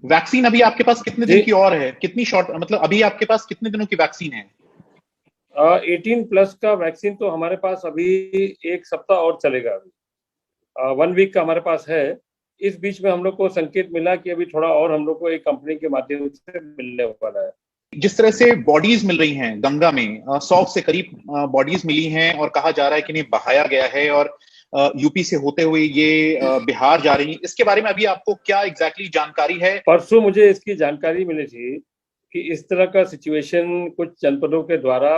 Vaccine अभी आपके पास कितने दिन जी। की और है, कितनी शॉर्ट, मतलब अभी आपके पास कितने दिनों की वैक्सीन है? 18+ का वैक्सीन तो हमारे पास अभी 1 सप्ताह और चलेगा। अभी 1 वीक का हमारे पास है। इस बीच में हम लोग को संकेत मिला कि अभी थोड़ा और हम लोग को एक कंपनी के माध्यम से मिलने वाला है। जिस तरह से बॉडीज मिल रही हैं गंगा में, 100 से करीब बॉडीज मिली हैं और कहा जा रहा है कि नहीं बहाया गया है, और यूपी से होते हुए ये बिहार जा रही है, इसके बारे में अभी आपको क्या एग्जैक्टली जानकारी है? परसों मुझे इसकी जानकारी मिली थी कि इस तरह का सिचुएशन कुछ जनपदों के द्वारा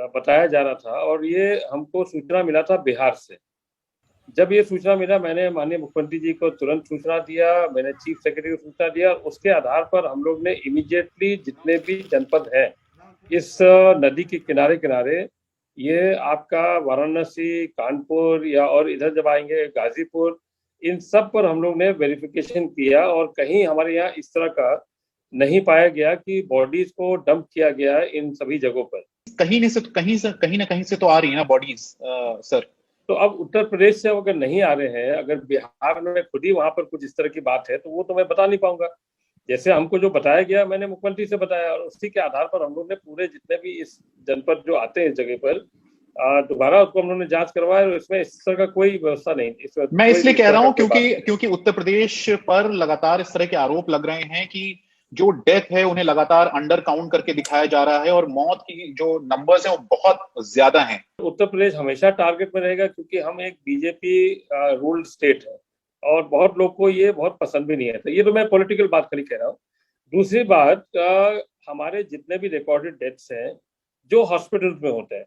बताया जा रहा था, और ये हमको सूचना मिला था बिहार से। जब ये सूचना मिला, मैंने माननीय मुख्यमंत्री जी को तुरंत सूचना दिया, मैंने चीफ सेक्रेटरी को सूचना दिया। उसके आधार पर हम लोग ने इमीडिएटली जितने भी जनपद हैं इस नदी के किनारे किनारे, ये आपका वाराणसी, कानपुर या और इधर जब आएंगे गाजीपुर, इन सब पर हम लोग ने वेरिफिकेशन किया, और कहीं हमारे यहाँ इस तरह का नहीं पाया गया कि बॉडीज को डंप किया गया है इन सभी जगहों पर। कहीं ना कहीं से तो आ रही है ना बॉडीज, सर। तो अब उत्तर प्रदेश से अगर नहीं आ रहे हैं, अगर बिहार में खुद ही वहां पर कुछ इस तरह की बात है, तो वो तो मैं बता नहीं पाऊंगा। जैसे हमको जो बताया गया, मैंने मुख्यमंत्री से बताया, और उसी के आधार पर हम लोग ने पूरे जितने भी इस जनपद जो आते हैं इस जगह पर दोबारा उसको हम लोग ने जांच करवाया, और इसमें इस तरह का कोई व्यवस्था नहीं, इस मैं कोई इसलिए इस कह तरह रहा का हूं कोई बात क्योंकि नहीं है। क्योंकि उत्तर प्रदेश पर लगातार इस तरह के आरोप लग रहे हैं कि जो डेथ है उन्हें लगातार अंडर काउंट करके दिखाया जा रहा है, और मौत की जो नंबर्स हैं वो बहुत ज्यादा हैं। उत्तर प्रदेश हमेशा टारगेट में रहेगा, क्योंकि हम एक बीजेपी रूल्ड स्टेट है, और बहुत लोग को ये बहुत पसंद भी नहीं है। तो ये तो मैं पॉलिटिकल बात खाली कह रहा हूँ। दूसरी बात, हमारे जितने भी रिकॉर्डेड डेथ्स हैं जो हॉस्पिटल्स में होते हैं,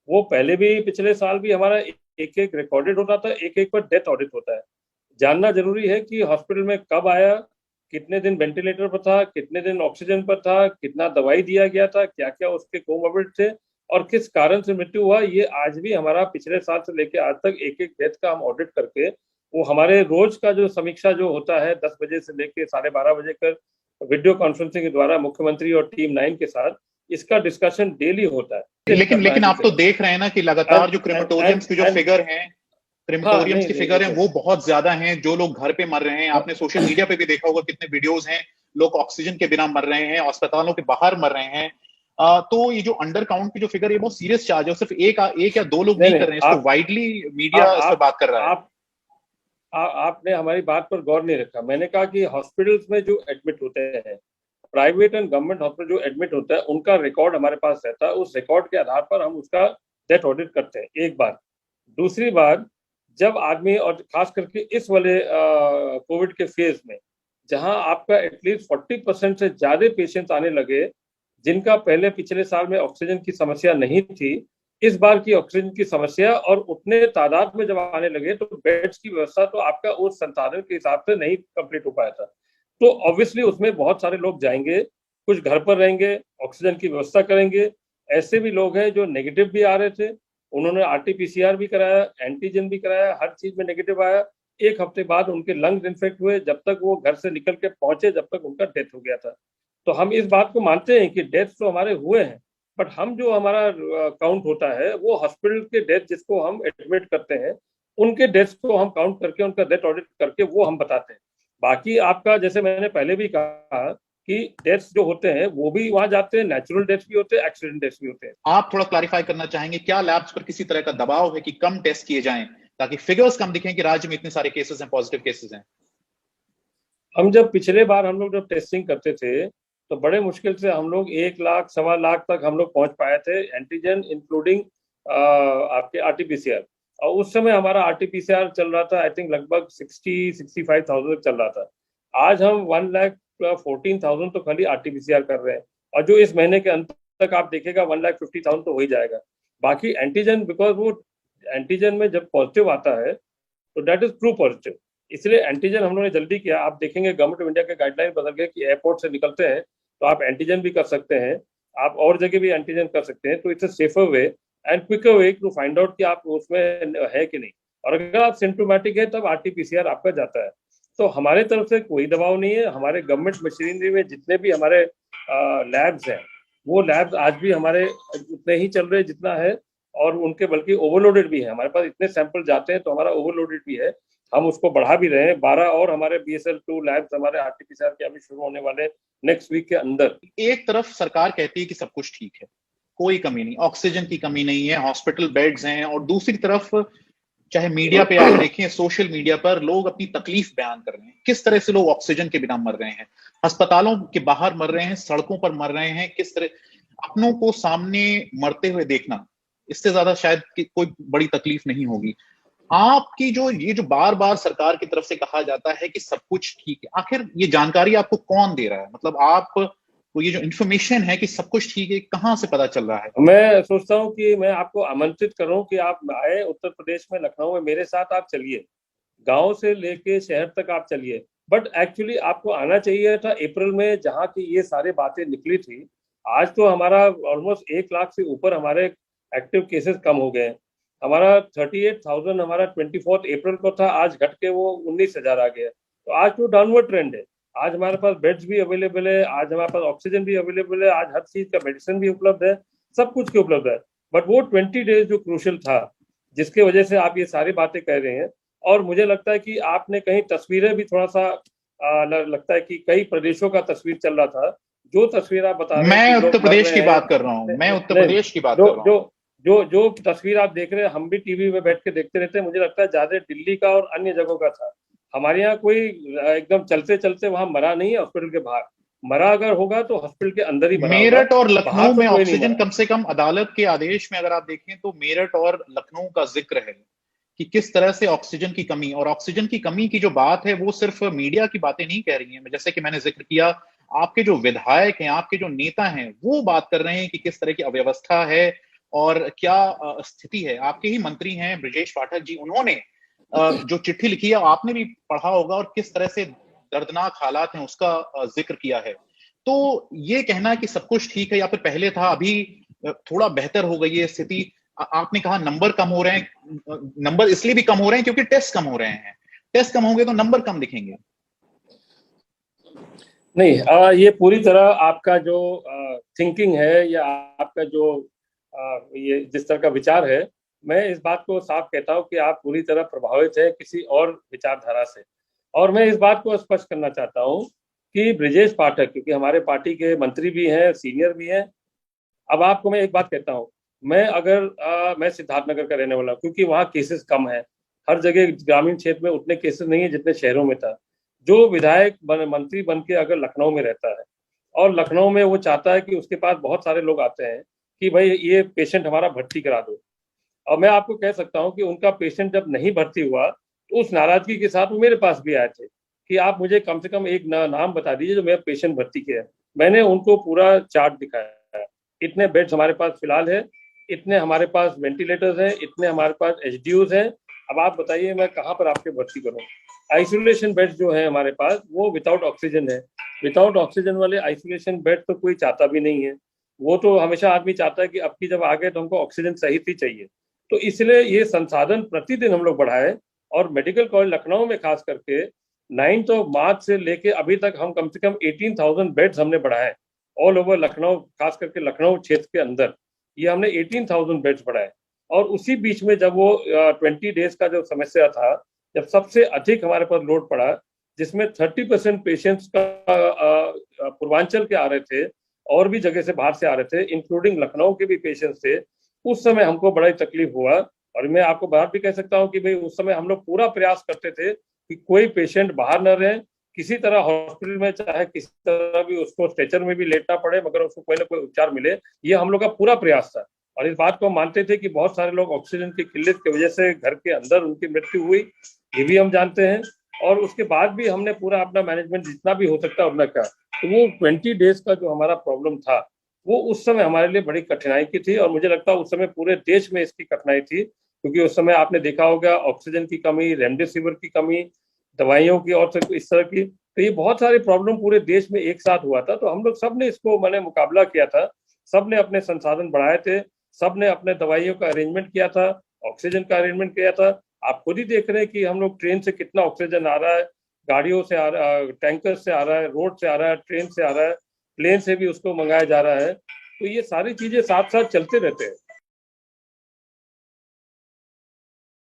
वो पहले भी पिछले साल भी हमारा एक एक रिकॉर्डेड होता था, एक एक पर डेथ ऑडिट होता है। जानना जरूरी है कि हॉस्पिटल में कब आया, कितने दिन वेंटिलेटर पर था, कितने दिन ऑक्सीजन पर था, कितना दवाई दिया गया था, क्या क्या उसके कोमोबिड थे, और किस कारण से मृत्यु हुआ। ये आज भी हमारा पिछले साल से लेकर आज तक एक एक डेथ का हम ऑडिट करके, वो हमारे रोज का जो समीक्षा जो होता है 10 बजे से लेकर 12:30 बजे तक वीडियो कॉन्फ्रेंसिंग के द्वारा मुख्यमंत्री और टीम 9 के साथ इसका डिस्कशन डेली होता है। लेकिन करना है लेकिन आप तो जिसे देख रहे हैं ना कि एंड लगातार जो एंड एंड क्रेमेटोरियम्स के जो एंड फिगर हैं, हाँ, क्रेमेटोरियम्स नहीं की नहीं फिगर हैं देखिए। वो बहुत ज्यादा हैं। जो लोग घर पे मर रहे हैं, हाँ, आपने सोशल मीडिया पे भी देखा होगा कितने वीडियोस हैं, लोग ऑक्सीजन के बिना मर रहे हैं, अस्पतालों के बाहर मर रहे हैं। तो ये जो अंडर काउंट की जो फिगर है, ये बहुत सीरियस चार्ज है। सिर्फ एक या दो लोग नहीं नहीं नहीं, कर रहे हैं इसको, वाइडली मीडिया इस पर बात कर रहा है। आप आपने हमारी बात पर गौर नहीं रखा। मैंने कहा कि हॉस्पिटल्स में जो एडमिट होते हैं, प्राइवेट एंड गवर्नमेंट हॉस्पिटल जो एडमिट होता है, उनका रिकॉर्ड हमारे पास रहता है। उस रिकॉर्ड के आधार पर हम उसका डेथ ऑडिट करते हैं, एक बार। दूसरी बात, जब आदमी, और खास करके इस वाले कोविड के फेज में, जहां आपका एटलीस्ट 40% से ज्यादा पेशेंट्स आने लगे, जिनका पहले पिछले साल में ऑक्सीजन की समस्या नहीं थी, इस बार की ऑक्सीजन की समस्या, और उतने तादाद में जब आने लगे, तो बेड्स की व्यवस्था तो आपका उस संसाधन के हिसाब से नहीं कंप्लीट हो पाया था। तो ऑब्वियसली उसमें बहुत सारे लोग जाएंगे, कुछ घर पर रहेंगे, ऑक्सीजन की व्यवस्था करेंगे। ऐसे भी लोग हैं जो नेगेटिव भी आ रहे थे, उन्होंने आरटीपीसीआर भी कराया, एंटीजन भी कराया, हर चीज में नेगेटिव आया। एक हफ्ते बाद उनके लंग्स इन्फेक्ट हुए, जब तक वो घर से निकल के पहुंचे जब तक उनका डेथ हो गया था। तो हम इस बात को मानते हैं कि डेथ तो हमारे हुए हैं, बट हम जो हमारा काउंट होता है वो हॉस्पिटल के डेथ जिसको हम एडमिट करते हैं, उनके डेथ्स को हम काउंट करके, उनका डेथ ऑडिट करके वो हम बताते हैं। बाकी आपका, जैसे मैंने पहले भी कहा कि डेथ्स जो होते हैं वो भी वहां जाते हैं, नेचुरल डेथ्स भी होते हैं, एक्सीडेंट डेथ्स भी होते हैं। आप थोड़ा क्लैरिफाई करना चाहेंगे, क्या लैब्स पर किसी तरह का दबाव है कि कम टेस्ट किए जाएं, ताकि फिगर्स कम दिखें कि राज्य में इतने सारे केसेस हैं, पॉजिटिव केसेस हैं? हम जब पिछले बार हम लोग जब टेस्टिंग करते थे, तो बड़े मुश्किल से हम लोग 1 लाख, 1.25 लाख तक हम लोग पहुंच पाए थे, एंटीजन इंक्लूडिंग आपके आरटीपीसीआर। और उस समय हमारा आरटीपीसीआर चल रहा था, आई थिंक लगभग 60-65,000 चल रहा था। आज हम 1,14,000 तो खाली आरटीपीसीआर कर रहे हैं, और जो इस महीने के अंत तक आप देखेगा 1,50,000 तो हो ही जाएगा। बाकी एंटीजन, बिकॉज वो एंटीजन में जब पॉजिटिव आता है तो दैट इज ट्रू पॉजिटिव, इसलिए एंटीजन हम लोगों ने जल्दी किया। आप देखेंगे गवर्नमेंट ऑफ इंडिया के गाइडलाइन बदल गए कि एयरपोर्ट से निकलते हैं तो आप एंटीजन भी कर सकते हैं, आप और जगह भी एंटीजन कर सकते हैं। तो it's a safer way and quicker way to find out कि आप उसमें है कि नहीं। और अगर आप सिम्टोमेटिक है तब आरटीपीसीआर आपका जाता है। तो हमारे तरफ से कोई दबाव नहीं है। हमारे गवर्नमेंट मशीनरी में जितने भी हमारे लैब्स हैं, वो लैब्स आज भी हमारे उतने ही चल रहे जितना है, और उनके बल्कि ओवरलोडेड भी है। हमारे पास इतने सैंपल जाते हैं तो हमारा ओवरलोडेड भी है। हम उसको बढ़ा भी रहे हैं। 12 और हमारे BSL-2 लैब्स हमारे RT-PCR के अभी शुरू होने वाले नेक्स्ट वीक के अंदर। एक तरफ सरकार कहती है कि सब कुछ ठीक है, कोई कमी नहीं, ऑक्सीजन की कमी नहीं है, हॉस्पिटल बेड्स हैं, और दूसरी तरफ चाहे मीडिया पे आप देखें, सोशल मीडिया पर लोग अपनी तकलीफ बयान कर रहे हैं, किस तरह से लोग ऑक्सीजन के बिना मर रहे हैं, अस्पतालों के बाहर मर रहे हैं, सड़कों पर मर रहे हैं। किस तरह अपनों को सामने मरते हुए देखना, इससे ज्यादा शायद कोई बड़ी तकलीफ नहीं होगी। आपकी जो ये जो बार बार सरकार की तरफ से कहा जाता है कि सब कुछ ठीक है, आखिर ये जानकारी आपको कौन दे रहा है? मतलब आप को ये जो इन्फॉर्मेशन है कि सब कुछ ठीक है, कहां से पता चल रहा है? मैं सोचता हूँ कि मैं आपको आमंत्रित करूं कि आप आए उत्तर प्रदेश में, लखनऊ में मेरे साथ आप चलिए, गांव से लेके शहर तक आप चलिए। बट एक्चुअली आपको आना चाहिए था अप्रैल में, जहाँ की ये सारी बातें निकली थी। आज तो हमारा ऑलमोस्ट 1 लाख से ऊपर हमारे एक्टिव केसेस कम हो गए हैं। हमारा 38,000 हमारा 24 अप्रैल को था, आज घट के वो 19,000 आ गया। तो आज तो डाउनवर्ड ट्रेंड है। आज हमारे पास बेड्स भी अवेलेबल है, आज हमारे पास ऑक्सीजन भी अवेलेबल है, आज हर चीज का मेडिसिन भी उपलब्ध है, सब कुछ के उपलब्ध है। बट वो 20 डेज जो क्रूशियल था, जिसके वजह से आप ये सारी बातें कह रहे हैं। और मुझे लगता है कि आपने कहीं तस्वीरें भी थोड़ा सा लगता है कि कई प्रदेशों का तस्वीर चल रहा था। जो तस्वीर आप बता रहे हैं मैं कि उत्तर लोग मर प्रदेश रहे की हैं, बात कर रहा हूं, मैं उत्तर नहीं, प्रदेश की बात जो कर रहा हूं। जो जो जो तस्वीर आप देख रहे हैं, हम भी टीवी में बैठ के देखते रहते हैं। मुझे लगता है ज्यादा दिल्ली का और अन्य जगहों का था। हमारे यहाँ कोई एकदम चलते चलते वहां मरा नहीं है हॉस्पिटल के बाहर। मरा अगर होगा तो हॉस्पिटल के अंदर ही मरा होगा, मेरठ और बाहर लखनऊ तो में कोई नहीं ऑक्सीजन मरा। कम से कम अदालत के आदेश में अगर आप देखें तो मेरठ और लखनऊ का जिक्र है कि किस तरह से ऑक्सीजन की कमी, और ऑक्सीजन की कमी की जो बात है वो सिर्फ मीडिया की बातें नहीं कह रही हैं। जैसे कि मैंने जिक्र किया, आपके जो विधायक हैं, आपके जो नेता हैं, वो बात कर रहे हैं कि किस तरह की अव्यवस्था है और क्या स्थिति है। आपके ही मंत्री हैं ब्रजेश पाठक जी, उन्होंने जो चिट्ठी लिखी है आपने भी पढ़ा होगा, और किस तरह से दर्दनाक हालात हैं उसका जिक्र किया है। तो ये कहना कि सब कुछ ठीक है या फिर पहले था, अभी थोड़ा बेहतर हो गई है स्थिति। आपने कहा नंबर कम हो रहे हैं, नंबर इसलिए भी कम हो रहे हैं क्योंकि टेस्ट कम हो रहे हैं। टेस्ट कम होंगे तो नंबर कम दिखेंगे। नहीं, ये पूरी तरह आपका जो थिंकिंग है या आपका जो ये जिस तरह का विचार है, मैं इस बात को साफ कहता हूँ कि आप पूरी तरह प्रभावित है किसी और विचारधारा से। और मैं इस बात को स्पष्ट करना चाहता हूँ कि ब्रजेश पाठक, क्योंकि हमारे पार्टी के मंत्री भी हैं, सीनियर भी हैं। अब आपको मैं एक बात कहता हूँ, मैं सिद्धार्थनगर का रहने वाला हूँ, क्योंकि वहाँ केसेस कम है। हर जगह ग्रामीण क्षेत्र में उतने केसेस नहीं है जितने शहरों में था। जो विधायक मंत्री बन के अगर लखनऊ में रहता है और लखनऊ में वो चाहता है कि उसके पास बहुत सारे लोग आते हैं कि भाई ये पेशेंट हमारा भर्ती करा दो, और मैं आपको कह सकता हूँ कि उनका पेशेंट जब नहीं भर्ती हुआ तो उस नाराजगी के साथ वो मेरे पास भी आए थे कि आप मुझे कम से कम एक नाम बता दीजिए जो मेरा पेशेंट भर्ती किया है। मैंने उनको पूरा चार्ट दिखाया, इतने बेड्स हमारे पास फिलहाल है, इतने हमारे पास वेंटिलेटर्स हैं, इतने हमारे पास HDUs हैं। अब आप बताइए मैं कहाँ पर आपके भर्ती करूँ। आइसोलेशन बेड जो है हमारे पास वो विदाउट ऑक्सीजन है। विदाउट ऑक्सीजन वाले आइसोलेशन बेड तो कोई चाहता भी नहीं है। वो तो हमेशा आदमी चाहता है कि अब की जब आ गए तो हमको ऑक्सीजन सहित ही चाहिए। तो इसलिए ये संसाधन प्रतिदिन हम लोग बढ़ाए, और मेडिकल कॉलेज लखनऊ में खास करके 9 मार्च से लेके अभी तक हम कम से कम 18,000 बेड्स हमने बढ़ाए ऑल ओवर लखनऊ, खास करके लखनऊ क्षेत्र के अंदर ये हमने 18,000 बेड्स बढ़ाए। और उसी बीच में जब वो 20 डेज का जो समस्या था, जब सबसे अधिक हमारे पास लोड पड़ा, जिसमें 30% पेशेंट्स का पूर्वांचल के आ रहे थे और भी जगह से बाहर से आ रहे थे, इंक्लूडिंग लखनऊ के भी पेशेंट्स थे, उस समय हमको बड़ा ही तकलीफ हुआ। और मैं आपको बात भी कह सकता हूँ कि भाई उस समय हम लोग पूरा प्रयास करते थे कि कोई पेशेंट बाहर न रहे, किसी तरह हॉस्पिटल में चाहे किसी तरह भी उसको स्ट्रेचर में भी लेटना पड़े मगर उसको कोई ना कोई उपचार मिले, ये हम लोग का पूरा प्रयास था। और इस बात को मानते थे कि बहुत सारे लोग ऑक्सीजन की किल्लत की वजह से घर के अंदर उनकी मृत्यु हुई, ये भी हम जानते हैं। और उसके बाद भी हमने पूरा अपना मैनेजमेंट जितना भी हो सकता है उतना किया। तो वो 20 डेज का जो हमारा प्रॉब्लम था वो उस समय हमारे लिए बड़ी कठिनाई की थी, और मुझे लगता है उस समय पूरे देश में इसकी कठिनाई थी, क्योंकि उस समय आपने देखा होगा ऑक्सीजन की कमी, रेमडेसिविर की कमी, दवाइयों की और इस तरह की। तो ये बहुत सारे प्रॉब्लम पूरे देश में एक साथ हुआ था, तो हम लोग सब ने इसको मैंने मुकाबला किया था। सब ने अपने संसाधन बढ़ाए थे, सब ने अपने दवाइयों का अरेंजमेंट किया था, ऑक्सीजन का अरेंजमेंट किया था। आप खुद ही देख रहे हैं कि हम लोग ट्रेन से कितना ऑक्सीजन आ रहा है, गाड़ियों से आ रहा है, टैंकर से आ रहा है, रोड से आ रहा है, ट्रेन से आ रहा है, प्लेन से भी उसको मंगाया जा रहा है। तो ये सारी चीजें साथ साथ चलते रहते हैं।